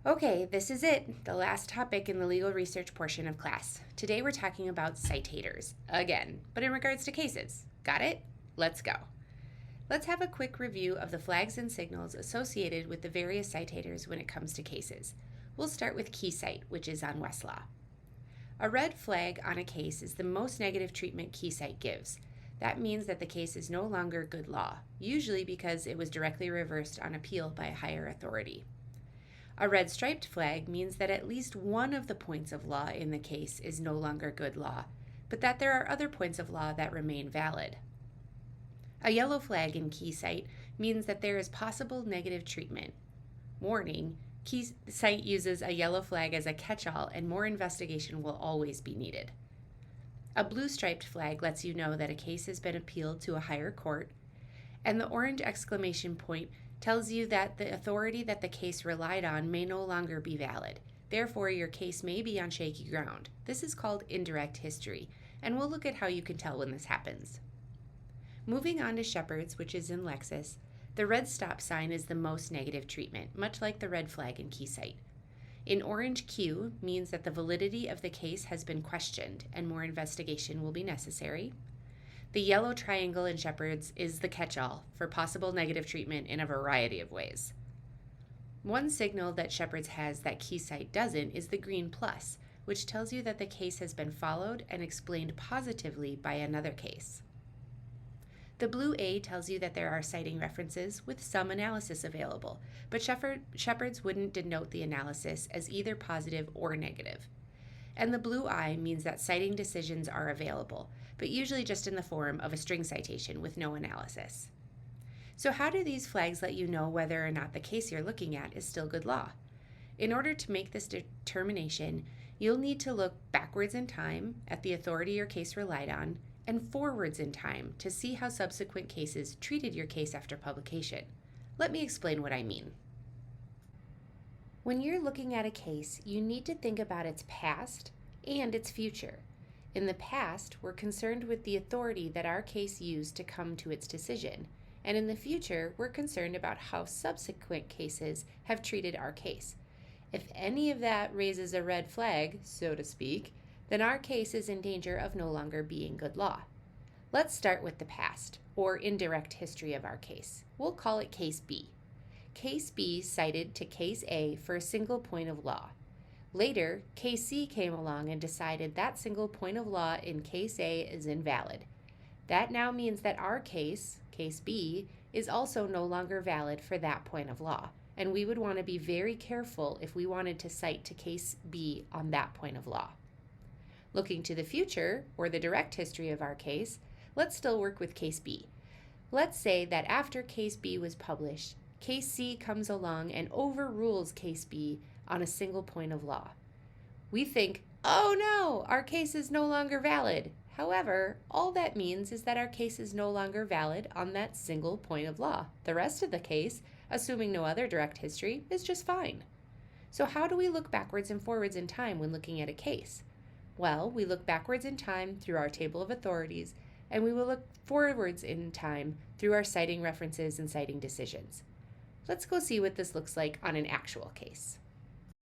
Okay, this is it, the last topic in the legal research portion of class. Today we're talking about citators, again, but in regards to cases. Got it? Let's go. Let's have a quick review of the flags and signals associated with the various citators when it comes to cases. We'll start with key cite, which is on Westlaw. A red flag on a case is the most negative treatment key cite gives. That means that the case is no longer good law, usually because it was directly reversed on appeal by a higher authority. A red striped flag means that at least one of the points of law in the case is no longer good law, but that there are other points of law that remain valid. A yellow flag in key cite means that there is possible negative treatment. Warning, key cite uses a yellow flag as a catch-all and more investigation will always be needed. A blue striped flag lets you know that a case has been appealed to a higher court, and the orange exclamation point tells you that the authority that the case relied on may no longer be valid. Therefore, your case may be on shaky ground. This is called indirect history, and we'll look at how you can tell when this happens. Moving on to Shepard's, which is in Lexis, the red stop sign is the most negative treatment, much like the red flag in key cite. In orange, Q means that the validity of the case has been questioned and more investigation will be necessary. The yellow triangle in Shepard's is the catch-all for possible negative treatment in a variety of ways. One signal that Shepard's has that key cite doesn't is the green plus, which tells you that the case has been followed and explained positively by another case. The blue A tells you that there are citing references with some analysis available, but Shepard's wouldn't denote the analysis as either positive or negative. And the blue I means that citing decisions are available, but usually just in the form of a string citation with no analysis. So how do these flags let you know whether or not the case you're looking at is still good law? In order to make this determination, you'll need to look backwards in time at the authority your case relied on, and forwards in time to see how subsequent cases treated your case after publication. Let me explain what I mean. When you're looking at a case, you need to think about its past and its future. In the past, we're concerned with the authority that our case used to come to its decision, and in the future, we're concerned about how subsequent cases have treated our case. If any of that raises a red flag, so to speak, then our case is in danger of no longer being good law. Let's start with the past, or indirect history of our case. We'll call it Case B. Case B cited to Case A for a single point of law. Later, Case C came along and decided that single point of law in Case A is invalid. That now means that our case, Case B, is also no longer valid for that point of law, and we would want to be very careful if we wanted to cite to Case B on that point of law. Looking to the future, or the direct history of our case, let's still work with Case B. Let's say that after Case B was published, Case C comes along and overrules Case B on a single point of law. We think, oh no, our case is no longer valid. However, all that means is that our case is no longer valid on that single point of law. The rest of the case, assuming no other direct history, is just fine. So how do we look backwards and forwards in time when looking at a case? Well, we look backwards in time through our table of authorities, and we will look forwards in time through our citing references and citing decisions. Let's go see what this looks like on an actual case.